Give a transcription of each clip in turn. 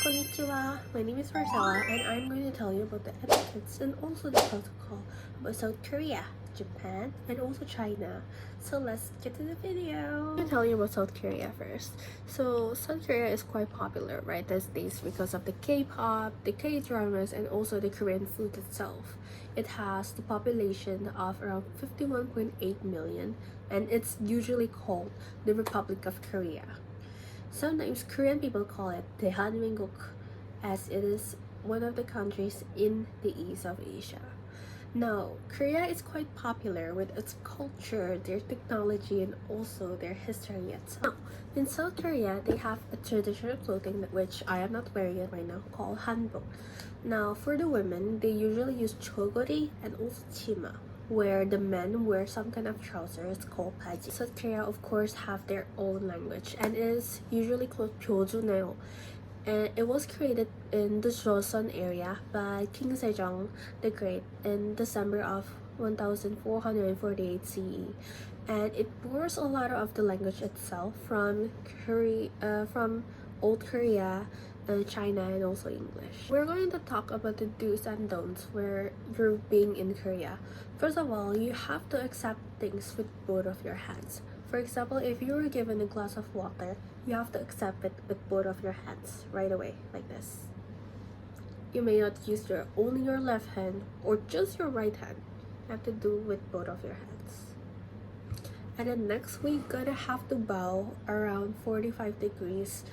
Konnichiwa, my name is Marcella and I'm going to tell you about the etiquettes and also the protocol about South Korea, Japan, and also China. So let's get to the video. I'm going to tell you about South Korea first. So South Korea is quite popular right these days because of the K-pop, the K-dramas, and also the Korean food itself. It has the population of around 51.8 million and it's usually called the Republic of Korea. Sometimes Korean people call it 대한민국 as it is one of the countries in the east of Asia. Now, Korea is quite popular with its culture, their technology, and also their history itself. Now, in South Korea, they have a traditional clothing which I am not wearing it right now called hanbok. Now, for the women, they usually use chogori and also chima, where the men wear some kind of trousers called baji. South Korea of course have their own language and it is usually called Pyojunaeo. And it was created in the Joseon area by King Sejong the Great in December of 1448 CE. And it borrows a lot of the language itself from Old Korea, China, and also English. We're going to talk about the do's and don'ts where you're being in Korea. First of all, you have to accept things with both of your hands. For example, if you were given a glass of water, you have to accept it with both of your hands right away, like this. You may not use only your left hand or just your right hand. You have to do with both of your hands. And then next, we're gonna have to bow around 45 degrees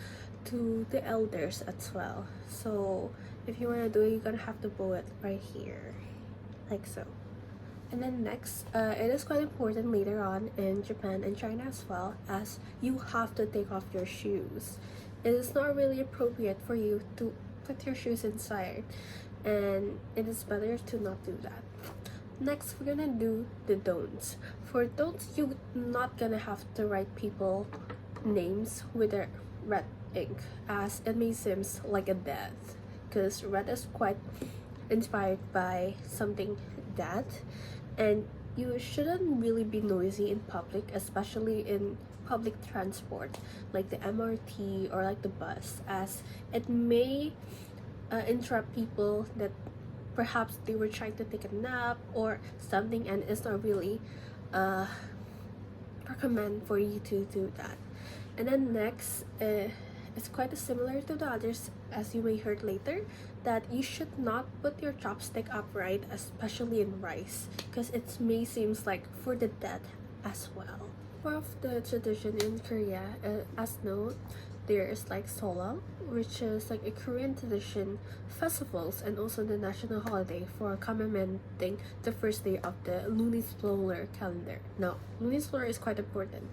to the elders as well. So if you want to do it, you're gonna have to bow it right here, like so. And then next, it is quite important later on in Japan and China as well, as you have to take off your shoes. It is not really appropriate for you to put your shoes inside, and it is better to not do that. Next, we're gonna do the don'ts. For don'ts, you're not gonna have to write people names with a red ink, as it may seem like a death, because red is quite inspired by something dead, and you shouldn't really be noisy in public, especially in public transport like the MRT or like the bus, as it may interrupt people that perhaps they were trying to take a nap or something, and it's not really recommend for you to do that. And then next, it's quite similar to the others, as you may heard later, that you should not put your chopstick upright, especially in rice, because it may seem like for the dead as well. Part of the tradition in Korea, as known, there is like Seollal, which is like a Korean tradition, festivals, and also the national holiday for commemorating the first day of the lunisolar calendar. Now, lunisolar is quite important.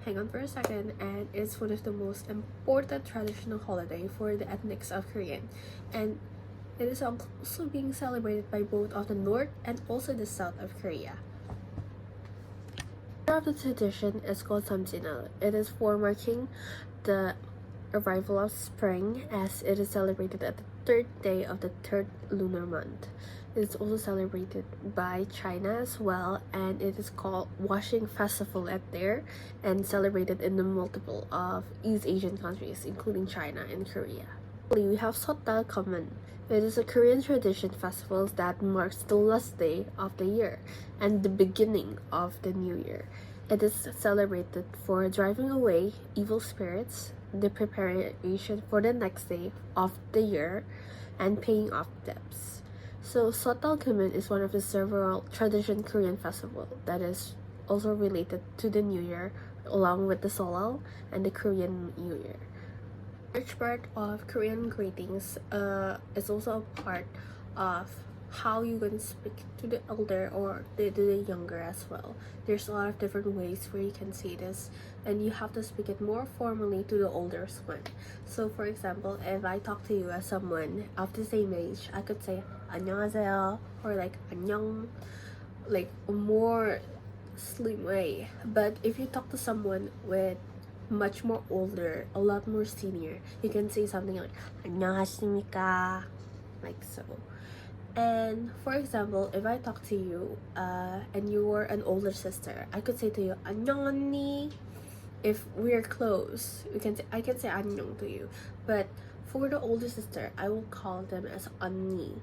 Hang on for a second, and it's one of the most important traditional holiday for the ethnics of Korean, and it is also being celebrated by both of the north and also the south of Korea. Part of the tradition is called Samjinal. It is for marking the arrival of spring, as it is celebrated at the third day of the third lunar month. It's also celebrated by China as well, and it is called Washing Festival at there, and celebrated in the multiple of East Asian countries, including China and Korea. We have Seotdal Common. It is a Korean tradition festival that marks the last day of the year and the beginning of the new year. It is celebrated for driving away evil spirits, the preparation for the next day of the year, and paying off debts. So Seotdal Common is one of the several tradition Korean festival that is also related to the New Year, along with the Seollal and the Korean New Year. Each part of Korean greetings is also a part of how you're going to speak to the elder or the younger as well. There's a lot of different ways where you can say this, and you have to speak it more formally to the older one. So for example, if I talk to you as someone of the same age, I could say 안녕하세요 or like 안녕, like a more slim way. But if you talk to someone with much more older, a lot more senior, you can say something like 안녕하십니까, like so. And for example, if I talk to you and you were an older sister, I could say to you 안녕 언니. If we're close, I can say 안녕 to you. But For the older sister, I will call them as 언니.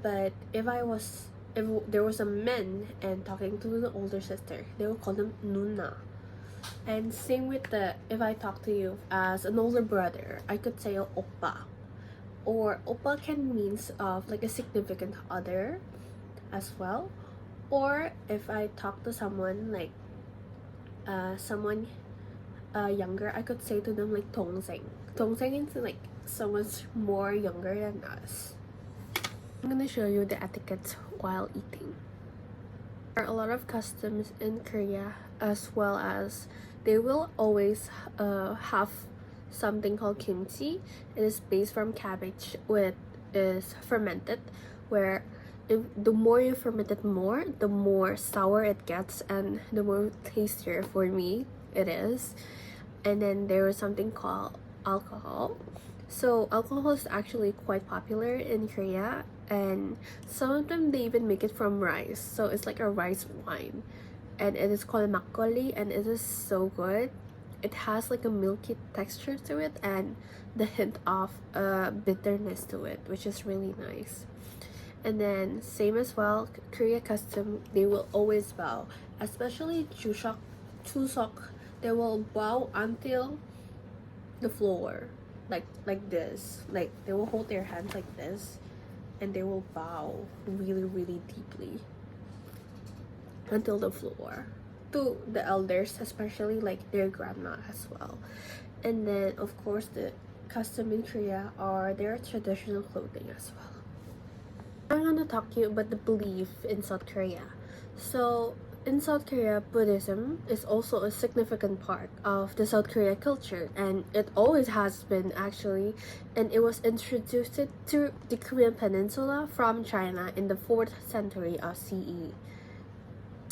But if there was a man and talking to the older sister, they will call them 누나. And same with if I talk to you as an older brother, I could say oppa. Or oppa can means of like a significant other as well. Or if I talk to someone like someone younger, I could say to them like 동생. 동생 is like someone's more younger than us. I'm gonna show you the etiquette while eating. There are a lot of customs in Korea, as well as they will always have something called kimchi. It is based from cabbage, which is fermented, where the more you ferment it more, the more sour it gets and the more tastier for me it is. And then there is something called alcohol. So alcohol is actually quite popular in Korea, and some of them they even make it from rice. So it's like a rice wine, and it is called makgeolli, and it is so good. It has like a milky texture to it and the hint of bitterness to it, which is really nice. And then same as well, Korea custom, they will always bow, especially Chuseok, they will bow until the floor, like this. Like they will hold their hands like this, and they will bow really, really deeply until the floor to the elders, especially like their grandma as well. And then of course the custom in Korea are their traditional clothing as well. I'm gonna talk to you about the belief in South Korea. So in South Korea, Buddhism is also a significant part of the South Korea culture, and it always has been actually, and it was introduced to the Korean peninsula from China in the 4th century of CE.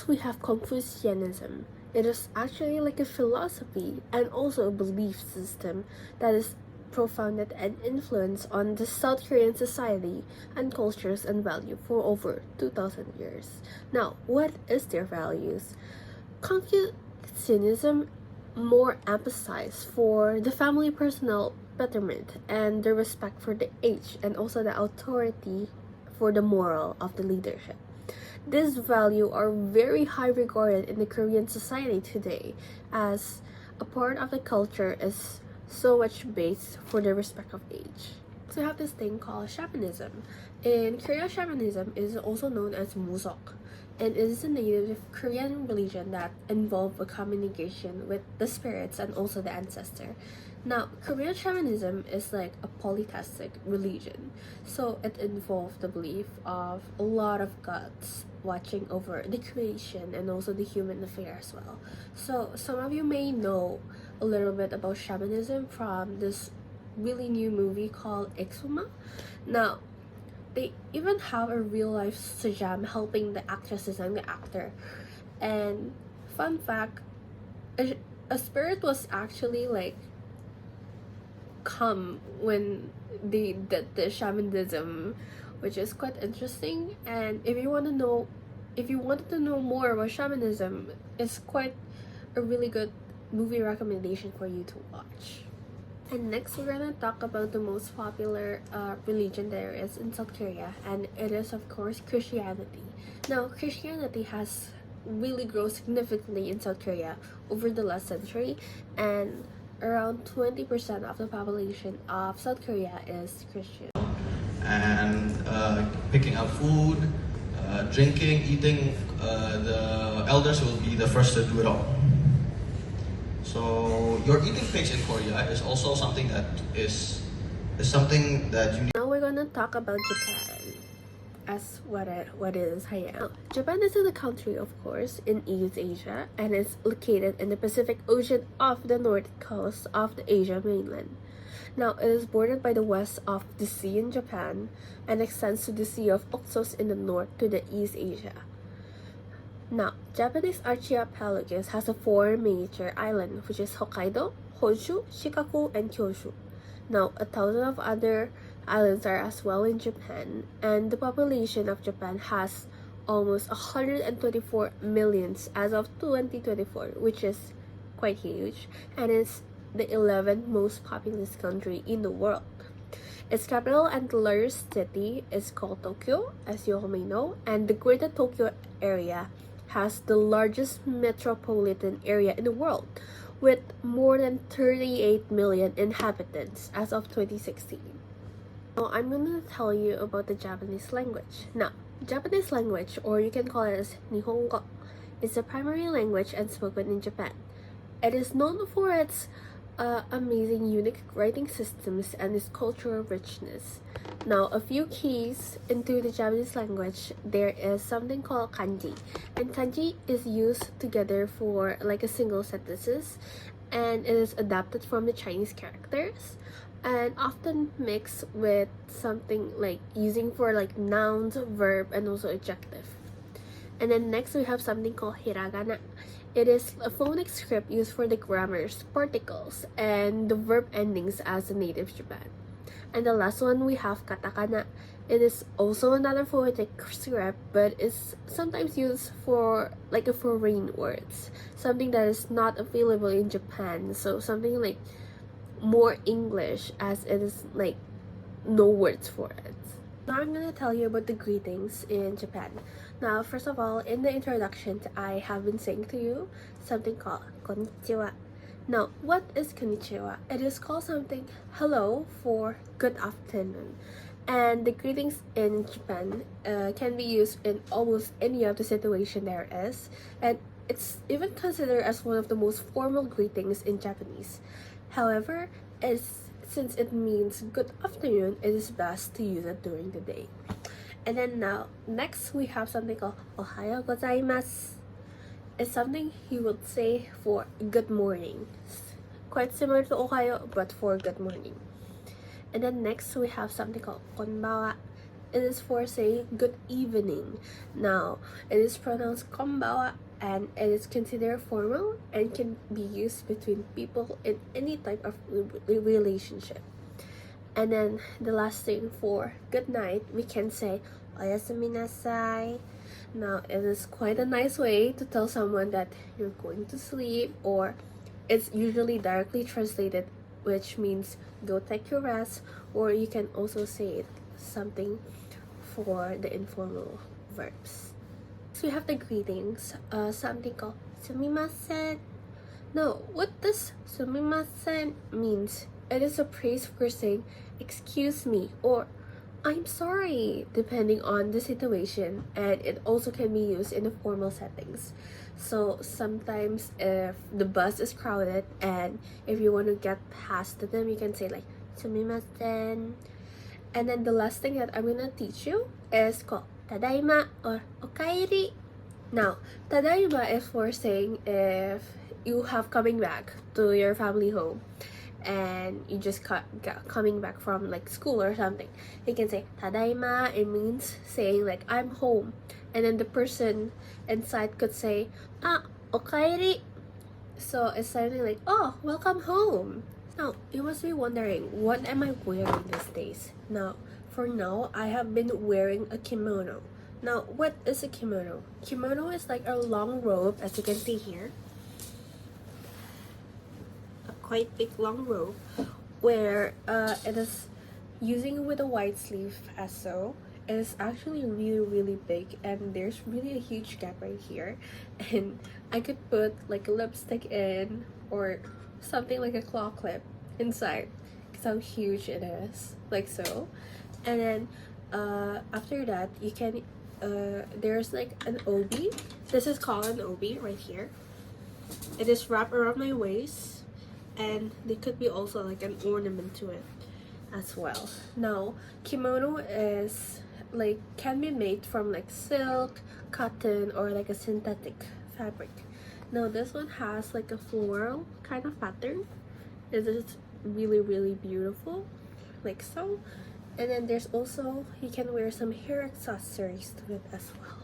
We have Confucianism. It is actually like a philosophy and also a belief system that is profounded and influenced on the South Korean society and cultures and value for over 2,000 years. Now, what is their values? Confucianism more emphasized for the family personal betterment and the respect for the age and also the authority for the moral of the leadership. These values are very high regarded in the Korean society today, as a part of the culture is so much based for the respect of age. So we have this thing called shamanism. In Korea, shamanism is also known as musok, and it is a native Korean religion that involves a communication with the spirits and also the ancestor. Now, Korean shamanism is like a polytheistic religion, so it involves the belief of a lot of gods watching over the creation and also the human affair as well. So some of you may know a little bit about shamanism from this really new movie called Exuma. Now, they even have a real life Sajam helping the actresses and the actor. And fun fact, a spirit was actually like come when they did the shamanism, which is quite interesting. And if you wanted to know more about shamanism, it's quite a really good movie recommendation for you to watch. And next we're gonna talk about the most popular religion there is in South Korea, and it is of course Christianity. Now, Christianity has really grown significantly in South Korea over the last century, and around 20% of the population of South Korea is Christian. And picking up food, drinking, eating, the elders will be the first to do it all. So your eating pace in Korea is also something that is something that you need. Now we're gonna talk about Japan, as what is Hayao. Japan is a country, of course, in East Asia, and it's located in the Pacific Ocean off the north coast of the Asia mainland. Now, it is bordered by the west of the sea in Japan and extends to the Sea of Oxus in the north to the East Asia. Now, Japanese archipelago has 4 major islands, which is Hokkaido, Honshu, Shikoku, and Kyushu. Now, 1,000 of other islands are as well in Japan, and the population of Japan has almost 124 millions as of 2024, which is quite huge, and it's the 11th most populous country in the world. Its capital and largest city is called Tokyo, as you all may know, and the Greater Tokyo area has the largest metropolitan area in the world, with more than 38 million inhabitants as of 2016. Now, I'm gonna tell you about the Japanese language. Now, Japanese language, or you can call it as Nihongo, is the primary language and spoken in Japan. It is known for its amazing unique writing systems and its cultural richness. Now, a few keys into the Japanese language, there is something called kanji, and kanji is used together for like a single sentences, and it is adapted from the Chinese characters and often mixed with something like using for like nouns, verb, and also adjective. And then next we have something called hiragana. It is a phonic script used for the grammars, particles, and the verb endings as the native Japan. And the last one we have katakana. It is also another phonetic script, but it's sometimes used for like a foreign words, something that is not available in Japan. So something like more English, as it is like no words for it. Now I'm gonna tell you about the greetings in Japan. Now, first of all, in the introduction, I have been saying to you something called konnichiwa. Now, what is konnichiwa? It is called something hello for good afternoon. And the greetings in Japan can be used in almost any of the situation there is. And it's even considered as one of the most formal greetings in Japanese. However, since it means good afternoon, it is best to use it during the day. And then now, next we have something called Ohayo gozaimasu. It's something you would say for good morning. Quite similar to Ohayo, but for good morning. And then next we have something called konbawa. It is for saying good evening. Now, it is pronounced konbawa, and it is considered formal and can be used between people in any type of relationship. And then the last thing for good night, we can say oyasumi nasai. Now, it is quite a nice way to tell someone that you're going to sleep, or it's usually directly translated, which means go take your rest, or you can also say it something for the informal verbs. So we have the greetings, something called sumimasen. Now, what does sumimasen means? It is a praise for saying excuse me or I'm sorry, depending on the situation, and it also can be used in the formal settings. So sometimes if the bus is crowded and if you want to get past them, you can say like sumimasen. And then the last thing that I'm gonna teach you is called tadaima or okaeri. Now, tadaima is for saying if you have coming back to your family home and you just coming back from like school or something, you can say tadaima. It means saying like I'm home, and then the person inside could say okaeri. So it's something like, oh, welcome home. Now, you must be wondering, what am I wearing these days? Now, for now, I have been wearing a kimono. Now, what is a kimono? Kimono is like a long robe, as you can see here. A quite big long robe, where it is using with a wide sleeve as so. It is actually really big, and there's really a huge gap right here. And I could put like a lipstick in, or something like a claw clip inside, because how huge it is, like so. And then after that, you can there's like an obi. This is called an obi right here. It is wrapped around my waist, and there could be also like an ornament to it as well. Now, kimono is like can be made from like silk, cotton, or like a synthetic fabric. Now, this one has like a floral kind of pattern. It is really beautiful, like so. And then there's also, you can wear some hair accessories to it as well.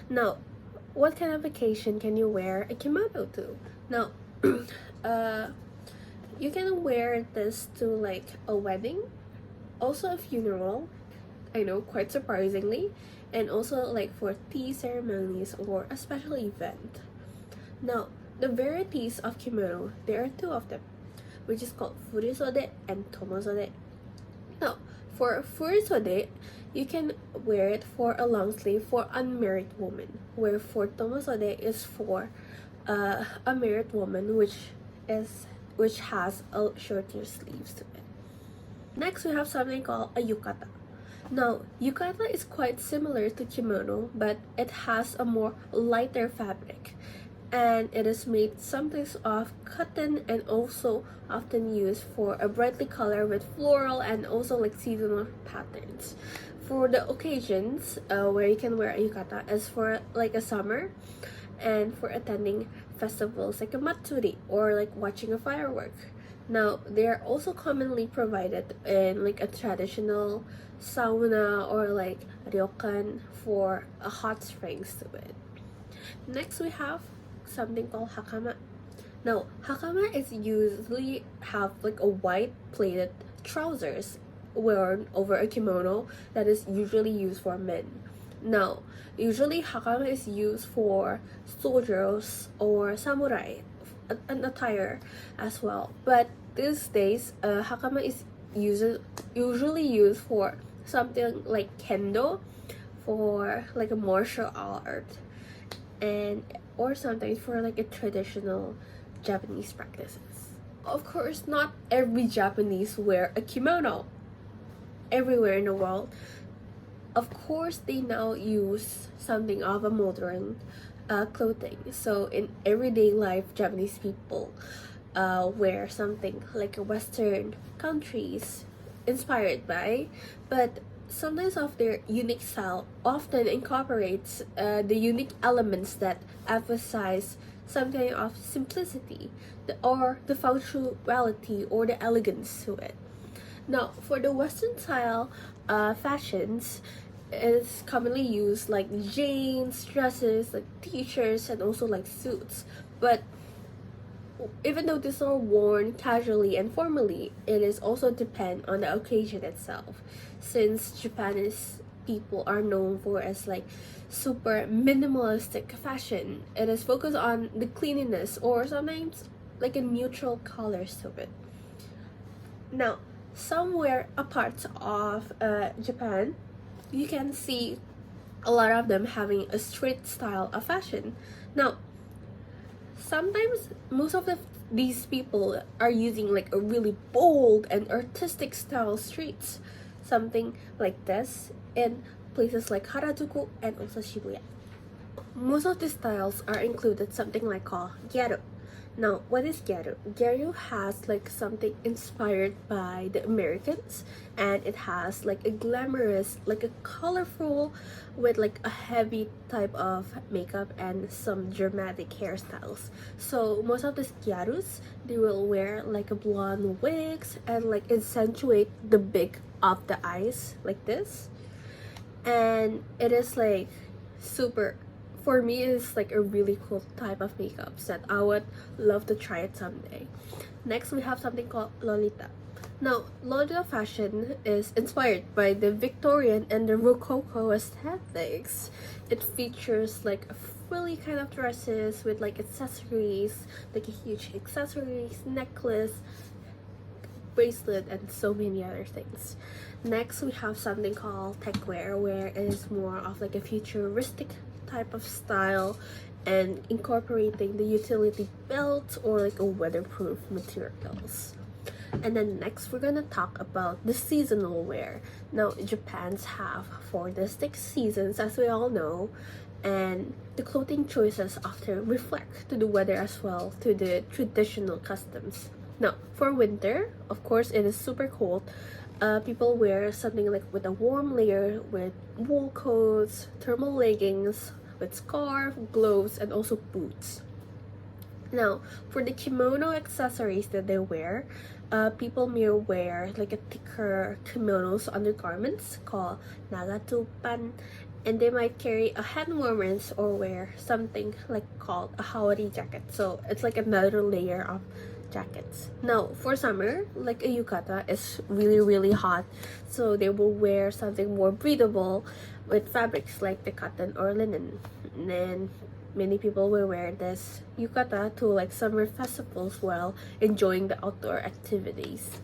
Now, what kind of occasion can you wear a kimono to? Now, you can wear this to like a wedding, also a funeral, I know, quite surprisingly, and also like for tea ceremonies or a special event. Now, the varieties of kimono, there are two of them, which is called furisode and tomosode. Now, For furisode, you can wear it for a long sleeve for unmarried woman, where for tomosode is for a married woman, which has a shorter sleeves to it. Next, we have something called a yukata. Now, yukata is quite similar to kimono, but it has a more lighter fabric, and it is made sometimes of cotton and also often used for a brightly color with floral and also like seasonal patterns. For the occasions where you can wear a yukata is for like a summer and for attending festivals like a matsuri or like watching a firework. Now, they are also commonly provided in like a traditional sauna or like ryokan for a hot springs to it. Next, we have something called hakama. Now, hakama is usually have like a white plated trousers worn over a kimono that is usually used for men. Now, usually hakama is used for soldiers or samurai, an attire as well. But these days, hakama is usually used for something like kendo, for like a martial art, and or sometimes for like a traditional Japanese practices. Of course, not every Japanese wear a kimono everywhere in the world. Of course, they now use something of a modern clothing. So in everyday life, Japanese people wear something like a Western countries inspired by, but sometimes of their unique style often incorporates the unique elements that emphasize something of simplicity or the functionality or the elegance to it. Now, for the Western style fashions, is commonly used like jeans, dresses, like t-shirts, and also like suits. But even though these are worn casually and formally, it is also depend on the occasion itself. Since Japanese people are known for as like super minimalistic fashion, it is focused on the cleanliness or sometimes like a neutral colors to it. Now, somewhere a part of Japan, you can see a lot of them having a street style of fashion. Now, sometimes most of these people are using like a really bold and artistic style streets, something like this in places like Harajuku and also Shibuya. Most of the styles are included something like called gyaru. Now, what is gyaru? Gyaru has like something inspired by the Americans, and it has like a glamorous, like a colorful, with like a heavy type of makeup and some dramatic hairstyles. So most of these gyarus, they will wear like a blonde wigs and like accentuate the big of the eyes like this, and it is like super, for me it's like a really cool type of makeup that I would love to try it someday. Next, we have something called Lolita. Now, Lolita fashion is inspired by the Victorian and the Rococo aesthetics. It features like a frilly kind of dresses with like accessories, like a huge accessories, necklace, bracelet, and so many other things. Next, we have something called techwear, where it is more of like a futuristic type of style and incorporating the utility belt or like a weatherproof materials. And then next, we're gonna talk about the seasonal wear. Now, Japan's have 4 distinct seasons, as we all know, and the clothing choices often reflect to the weather as well, to the traditional customs. Now, for winter, of course, it is super cold. People wear something like with a warm layer with wool coats, thermal leggings, with scarf, gloves, and also boots. Now, for the kimono accessories that they wear, people may wear like a thicker kimonos undergarments called nagatupan, and they might carry a hand warmers or wear something like called a hawari jacket. So it's like another layer of jackets. Now, for summer, like a yukata is really hot, so they will wear something more breathable with fabrics like the cotton or linen. And then many people will wear this yukata to like summer festivals while enjoying the outdoor activities.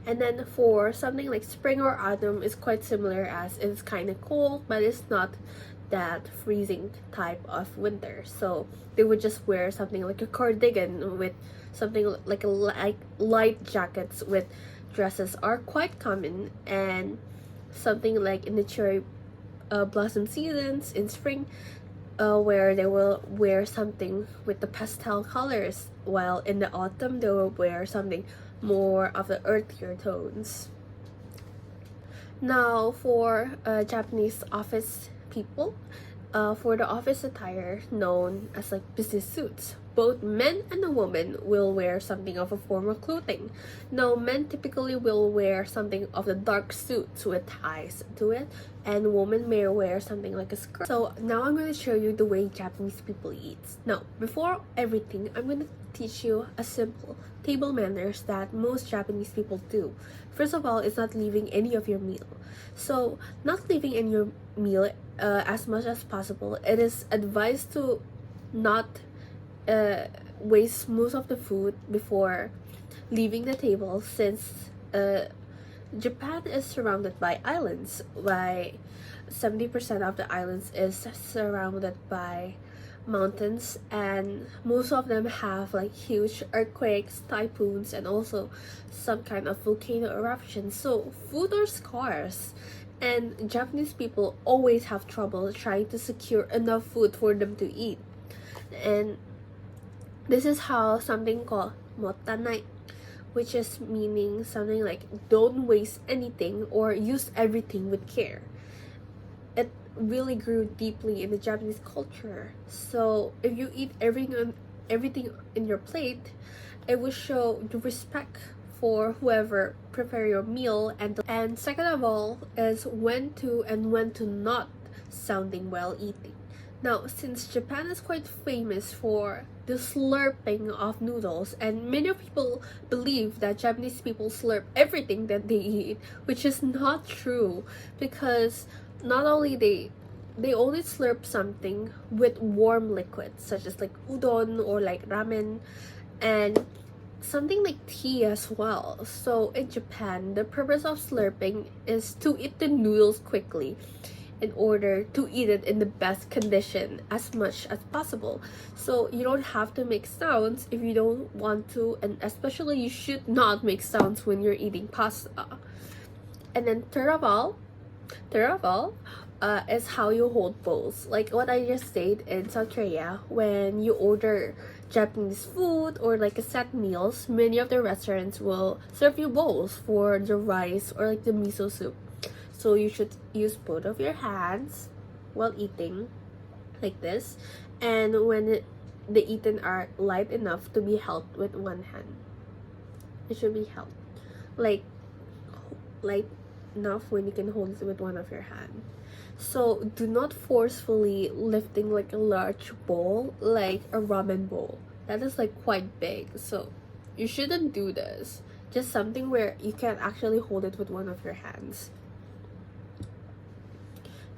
And then for something like spring or autumn, it's quite similar, as it's kind of cold, but it's not that freezing type of winter. So they would just wear something like a cardigan with something like a light jackets with dresses are quite common. And something like in the cherry blossom seasons in spring, where they will wear something with the pastel colors, while in the autumn they will wear something more of the earthier tones. Now for Japanese office people, for the office attire known as like business suits, both men and a woman will wear something of a formal clothing. Now men typically will wear something of the dark suits with ties to it, and women may wear something like a skirt. So now I'm going to show you the way Japanese people eat. Now before everything, I'm going to teach you a simple table manners that most Japanese people do. First of all, it's not leaving any of your meal. So not leaving any your meal as much as possible. It is advised to not waste most of the food before leaving the table, since Japan is surrounded by islands. By 70% of the islands is surrounded by mountains, and most of them have like huge earthquakes, typhoons, and also some kind of volcano eruption. So food are scarce, and Japanese people always have trouble trying to secure enough food for them to eat. And this is how something called motanai, which is meaning something like don't waste anything or use everything with care. It really grew deeply in the Japanese culture. So if you eat everything in your plate, it will show the respect for whoever prepare your meal. And second of all is when to and when to not sounding while eating. Now, since Japan is quite famous for the slurping of noodles, and many people believe that Japanese people slurp everything that they eat, which is not true, because not only they only slurp something with warm liquids such as like udon or like ramen, and something like tea as well. So in Japan, the purpose of slurping is to eat the noodles quickly in order to eat it in the best condition as much as possible. So you don't have to make sounds if you don't want to, and especially you should not make sounds when you're eating pasta. And then third of all, is how you hold bowls. Like what I just said, in South Korea, when you order Japanese food or like a set meals, many of the restaurants will serve you bowls for the rice or like the miso soup. So you should use both of your hands while eating, like this. And when the eaten are light enough to be held with one hand, it should be held like light enough when you can hold it with one of your hand. So do not forcefully lifting like a large bowl, like a ramen bowl. That is like quite big, so you shouldn't do this. Just something where you can actually hold it with one of your hands.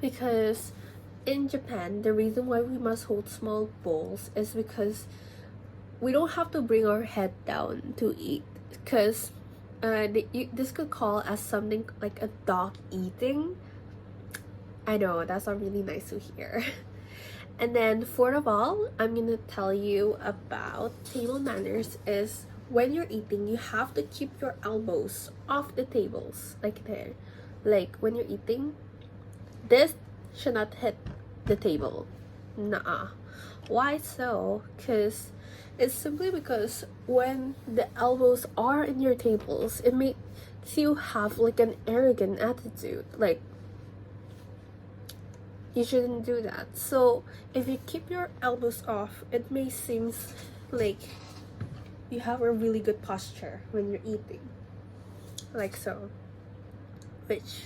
Because in Japan, the reason why we must hold small bowls is because we don't have to bring our head down to eat. Because this could call as something like a dog eating. I know, that's not really nice to hear. And then fourth of all, I'm gonna tell you about table manners is when you're eating, you have to keep your elbows off the tables, like there. Like when you're eating, this should not hit the table. Nuh-uh. Why so? Because it's simply because when the elbows are in your tables, it makes you have like an arrogant attitude. Like, you shouldn't do that. So if you keep your elbows off, it may seem like you have a really good posture when you're eating, like so, which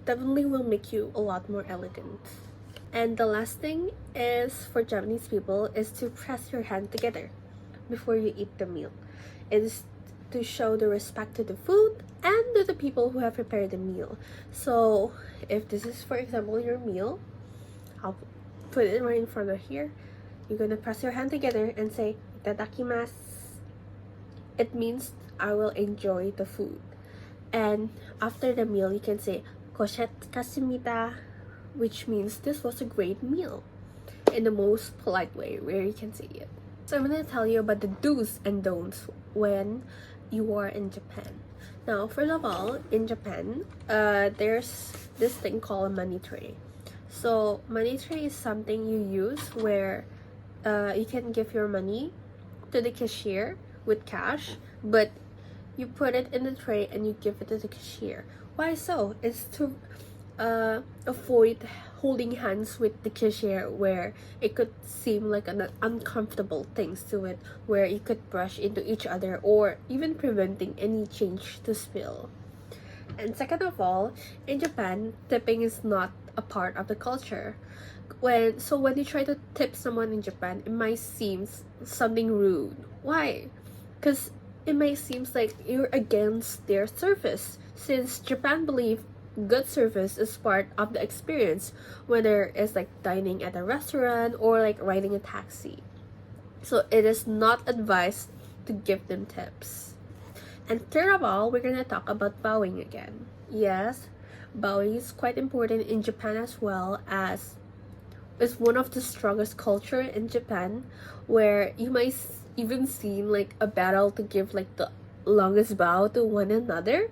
definitely will make you a lot more elegant. And the last thing is for Japanese people is to press your hand together before you eat the meal. It is to show the respect to the food and to the people who have prepared the meal. So if this is, for example, your meal, I'll put it right in front of here. You're gonna press your hand together and say "itadakimasu." It means I will enjoy the food. And after the meal, you can say "고생하셨습니다," which means this was a great meal, in the most polite way where you can say it. So I'm gonna tell you about the do's and don'ts when you are in Japan. Now, first of all, in Japan, there's this thing called a money tray. So money tray is something you use where you can give your money to the cashier with cash, but you put it in the tray and you give it to the cashier. Why so? It's to avoid holding hands with the cashier, where it could seem like an uncomfortable things to it, where you could brush into each other or even preventing any change to spill. And second of all, in Japan, tipping is not a part of the culture. When you try to tip someone in Japan, it might seem something rude. Why? Because it may seem like you're against their service, since Japan believe good service is part of the experience, whether it's like dining at a restaurant or like riding a taxi. So it is not advised to give them tips. And third of all, we're gonna talk about bowing again. Yes, bowing is quite important in Japan as well, as it's one of the strongest culture in Japan, where you might even see like a battle to give like the longest bow to one another,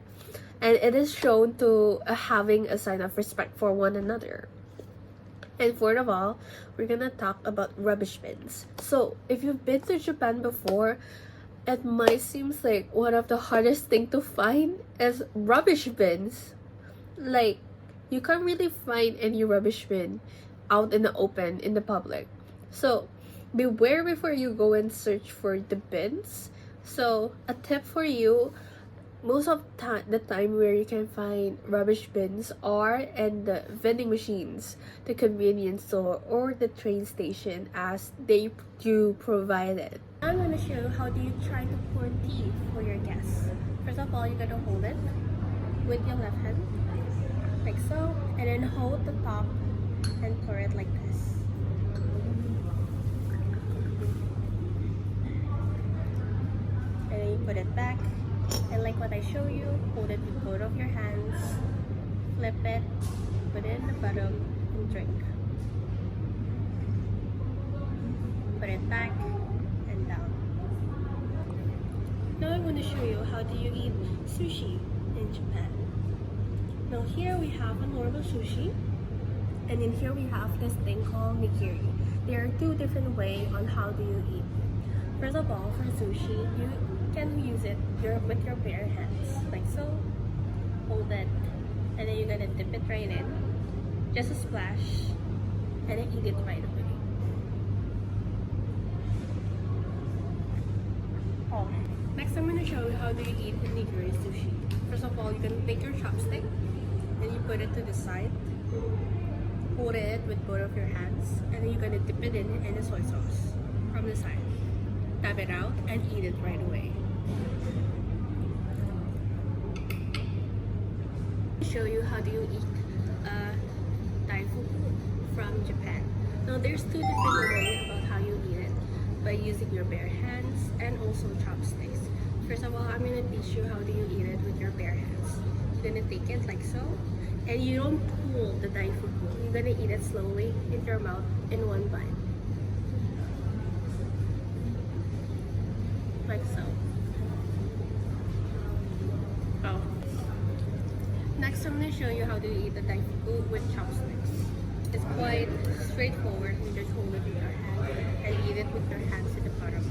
and it is shown to having a sign of respect for one another. And fourth of all, we're gonna talk about rubbish bins. So if you've been to Japan before, it might seem like one of the hardest thing to find is rubbish bins. Like, you can't really find any rubbish bin out in the open in the public. So beware before you go and search for the bins. So a tip for you, most of the time where you can find rubbish bins are in the vending machines, the convenience store, or the train station, as they do provide it. I'm going to show you how do you try to pour tea for your guests. First of all, you're going to hold it with your left hand, like so, and then hold the top and pour it like this. And then you put it back, and like what I show you, hold it with both of your hands, flip it, put it in the bottom, and drink. Put it back and down. Now I'm going to show you how do you eat sushi in Japan. Now here we have a normal sushi, and in here we have this thing called nigiri. There are two different ways on how do you eat. First of all, for sushi, you can use it with your bare hands, like so. Hold it, and then you're gonna dip it right in, just a splash, and then eat it right away. Oh. Next, I'm gonna show you how do you eat nigiri sushi. First of all, you're gonna take your chopstick, and you put it to the side. Hold it with both of your hands, and then you're gonna dip it in the soy sauce from the side. Tap it out and eat it right away. Show you how do you eat Thai food from Japan. Now there's two different ways about how you eat it, by using your bare hands and also chopsticks. First of all, I'm gonna teach you how do you eat it with your bare hands. You're gonna take it like so, and you don't pull the Thai food bowl. You're gonna eat it slowly in your mouth in one bite. Like so. Oh. Next, I'm going to show you how to eat the Thai food with chopsticks. It's quite straightforward. You just hold it with your hand and eat it with your hands in the bottom.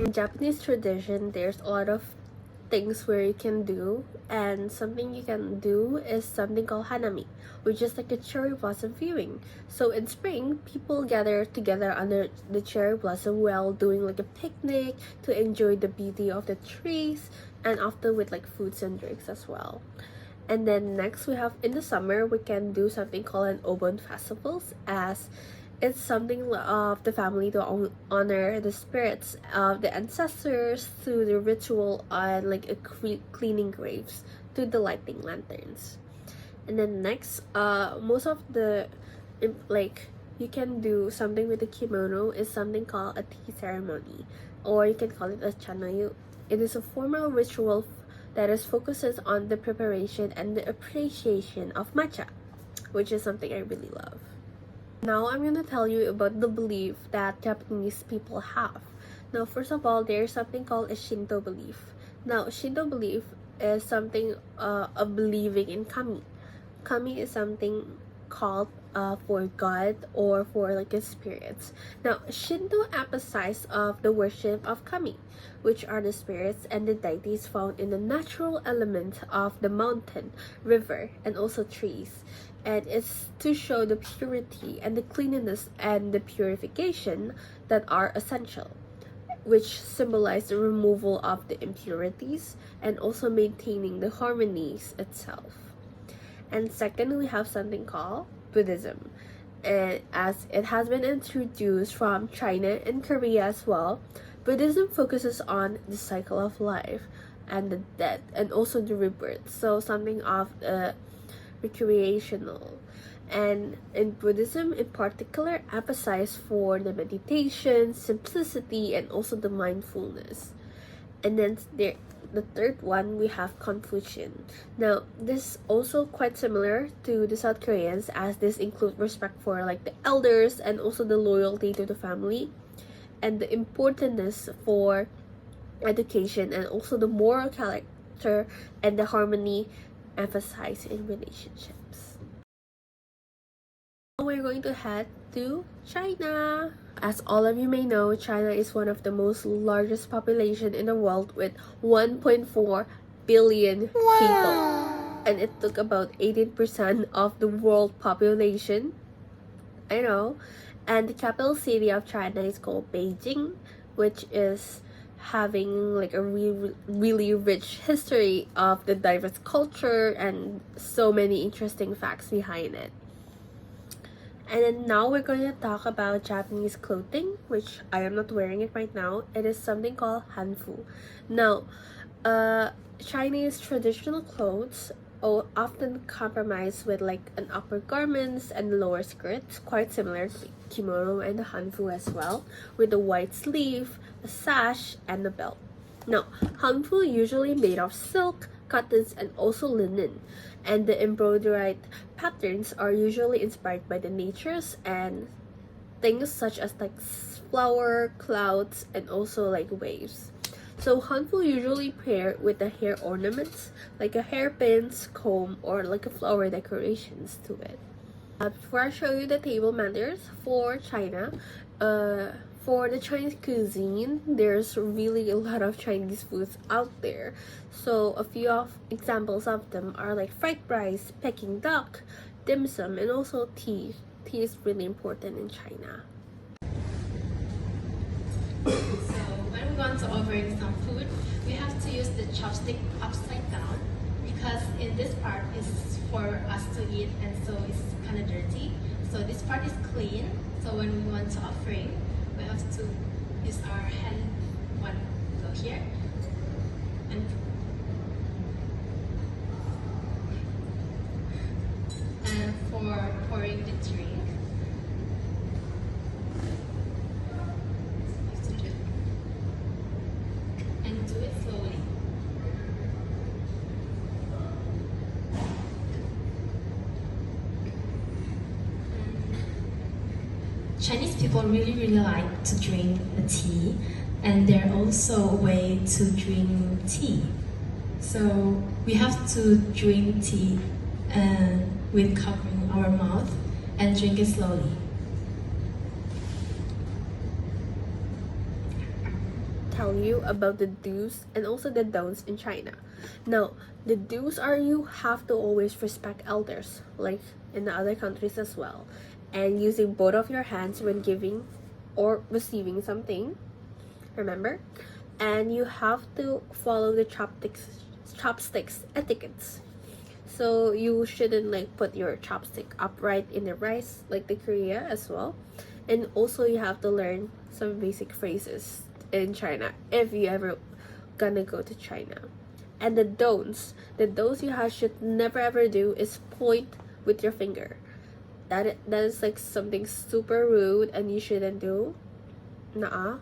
In Japanese tradition, there's a lot of things where you can do, and something you can do is something called hanami, which is like a cherry blossom viewing. So in spring, people gather together under the cherry blossom while doing like a picnic to enjoy the beauty of the trees, and often with like foods and drinks as well. And then next, we have in the summer, we can do something called an obon festivals, as it's something of the family to honor the spirits of the ancestors through the ritual on like a cleaning graves to the lighting lanterns. And then next, most of the like you can do something with the kimono is something called a tea ceremony, or you can call it a chanayu. It is a formal ritual that is focuses on the preparation and the appreciation of matcha, which is something I really love. Now I'm going to tell you about the belief that Japanese people have. Now, first of all, there's something called a Shinto belief. Now, Shinto belief is something of believing in kami. Kami is something called for God or for like the spirits. Now, Shinto emphasizes of the worship of kami, which are the spirits and the deities found in the natural element of the mountain, river, and also trees. And it's to show the purity and the cleanliness and the purification that are essential, which symbolize the removal of the impurities and also maintaining the harmonies itself. And second, we have something called Buddhism. And as it has been introduced from China and Korea as well, Buddhism focuses on the cycle of life and the death and also the rebirth. So something of the recreational. And in Buddhism in particular, emphasize for the meditation, simplicity, and also the mindfulness. And then the third one, we have Confucian. Now, this also quite similar to the South Koreans, as this include respect for like the elders and also the loyalty to the family and the importance for education and also the moral character and the harmony emphasized in relationships. Now we're going to head to China. As all of you may know, China is one of the most largest population in the world with 1.4 billion people. And it took about 18% of the world population. I know. And the capital city of China is called Beijing, which is having like a really rich history of the diverse culture and so many interesting facts behind it. And then now we're going to talk about Japanese clothing, which I am not wearing it right now. It is something called hanfu. Now, Chinese traditional clothes often compromise with like an upper garments and lower skirts, quite similar to kimono and the hanfu as well, with a white sleeve, a sash, and a belt. Now, hanfu usually made of silk, cottons, and also linen, and the embroidered patterns are usually inspired by the natures and things such as like flower, clouds, and also like waves. So hanfu usually pair with the hair ornaments like a hairpins, comb, or like a flower decorations to it. Before I show you the table manners for China, for the Chinese cuisine, there's really a lot of Chinese foods out there. So a few of examples of them are like fried rice, Peking duck, dim sum, and also tea. Tea is really important in China. So when we want to overeat some food, we have to use the chopstick upside down, because in this part is for us to eat, and so it's kind of dirty. So this part is clean. So when we want to offering, we have to use our hand, one go here, and for pouring the drink, you have to do, and do it slowly. Chinese people really like to drink the tea, and there are also a way to drink tea. So we have to drink tea with covering our mouth and drink it slowly. Tell you about the do's and also the don'ts in China. Now, the do's are you have to always respect elders, like in the other countries as well, and using both of your hands when giving or receiving something. Remember, and you have to follow the chopsticks etiquettes. So you shouldn't like put your chopstick upright in the rice like the Korea as well. And also you have to learn some basic phrases in China if you ever gonna go to China. And the don'ts you should never ever do is point with your finger. that is like something super rude and you shouldn't do. Nuh-uh.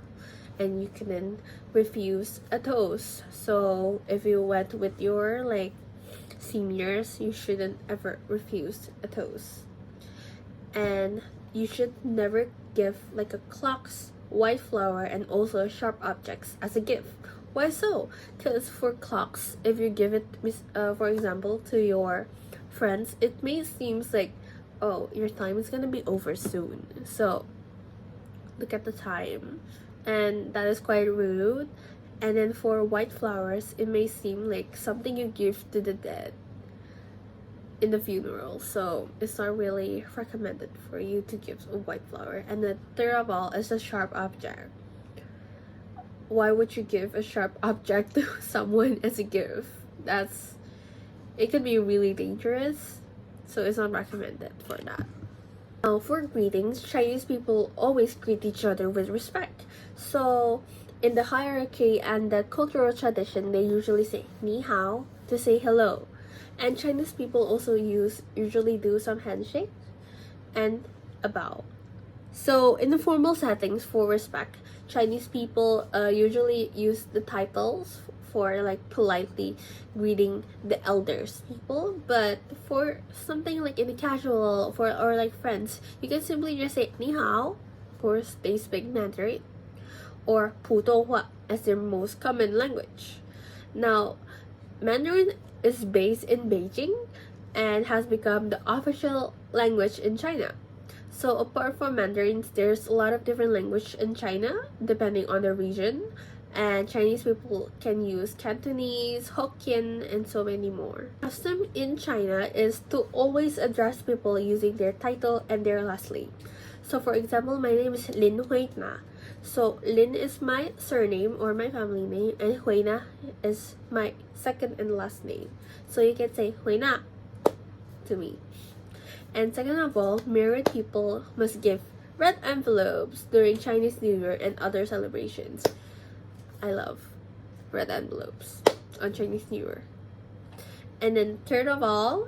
And you couldn't refuse a toast. So if you went with your like seniors, you shouldn't ever refuse a toast. And you should never give like a clocks, white flower, and also sharp objects as a gift. Why so? Because for clocks, if you give it, for example, to your friends, it may seems like, oh, your time is gonna be over soon. So look at the time, and that is quite rude. And then for white flowers, it may seem like something you give to the dead in the funeral, so it's not really recommended for you to give a white flower. And the third of all is a sharp object. Why would you give a sharp object to someone as a gift? It could be really dangerous, so it's not recommended for that. Now for greetings, Chinese people always greet each other with respect. So in the hierarchy and the cultural tradition, they usually say ni hao to say hello. And Chinese people also usually do some handshake and a bow. So in the formal settings for respect, Chinese people usually use the titles for like politely greeting the elders people. But for something like in the casual or like friends, you can simply just say ni hao. Of course, they speak Mandarin, or 普通话 as their most common language. Now, Mandarin is based in Beijing and has become the official language in China. So apart from Mandarin, there's a lot of different language in China depending on the region, and Chinese people can use Cantonese, Hokkien, and so many more. Custom in China is to always address people using their title and their last name. So for example, my name is Lin Huina. So Lin is my surname or my family name, and Huina is my second and last name. So you can say Huina to me. And second of all, married people must give red envelopes during Chinese New Year and other celebrations. I love red envelopes on Chinese New Year. And then third of all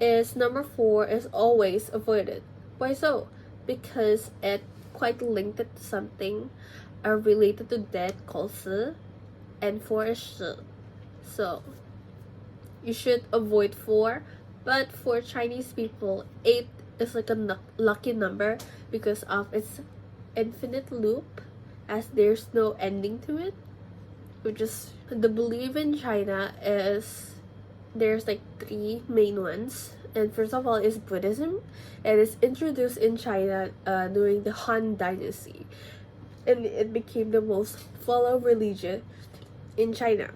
is number 4 is always avoided. Why so? Because it quite linked to something related to death called 死, and 4 is 死. So you should avoid 4, but for Chinese people, 8 is like a lucky number because of its infinite loop, as there's no ending to it. Which is the belief in China is there's like 3 main ones. And first of all is Buddhism. It is introduced in China during the Han Dynasty, and it became the most followed religion in China.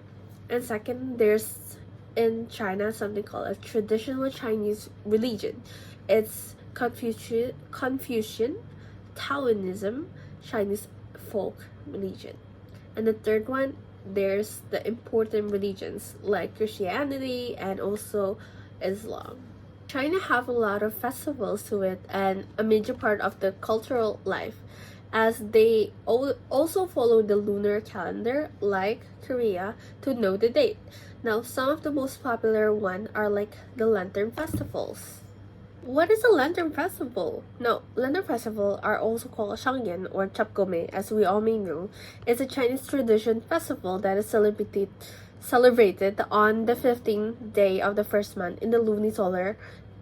And second, there's in China something called a traditional Chinese religion. It's Confucian, Taoism, Chinese folk religion. And the third one, there's the important religions like Christianity and also Islam. China have a lot of festivals to it and a major part of the cultural life, as they also follow the lunar calendar like Korea to know the date. Now, some of the most popular ones are like the Lantern festivals. What is a Lantern festival? Now, Lantern festival are also called Shangyan or Chapgome, as we all may know. It's a Chinese tradition festival that is celebrated on the 15th day of the first month in the lunisolar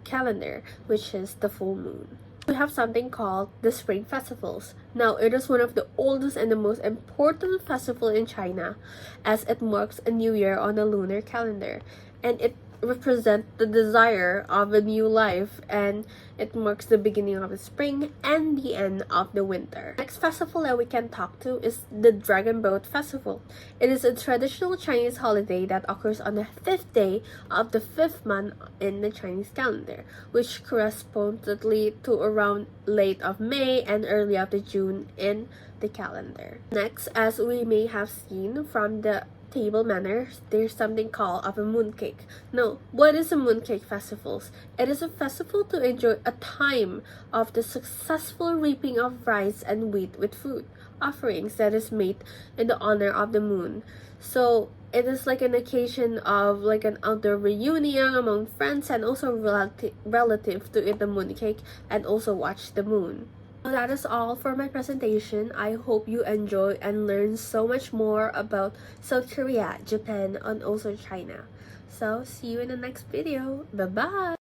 calendar, which is the full moon. We have something called the Spring Festivals. Now, it is one of the oldest and the most important festival in China, as it marks a new year on the lunar calendar, and it represent the desire of a new life, and it marks the beginning of the spring and the end of the winter. Next festival that we can talk to is the Dragon Boat Festival. It is a traditional Chinese holiday that occurs on the 5th day of the 5th month in the Chinese calendar, which correspondingly to around late of May and early of the June in the calendar. Next, as we may have seen from the table manners, there's something called of a mooncake. No, what is a mooncake festivals? It is a festival to enjoy a time of the successful reaping of rice and wheat with food offerings that is made in the honor of the moon. So it is like an occasion of like an outdoor reunion among friends and also relative to eat the mooncake and also watch the moon. So that is all for my presentation. I hope you enjoy and learn so much more about South Korea, Japan, and also China. So see you in the next video. Bye bye.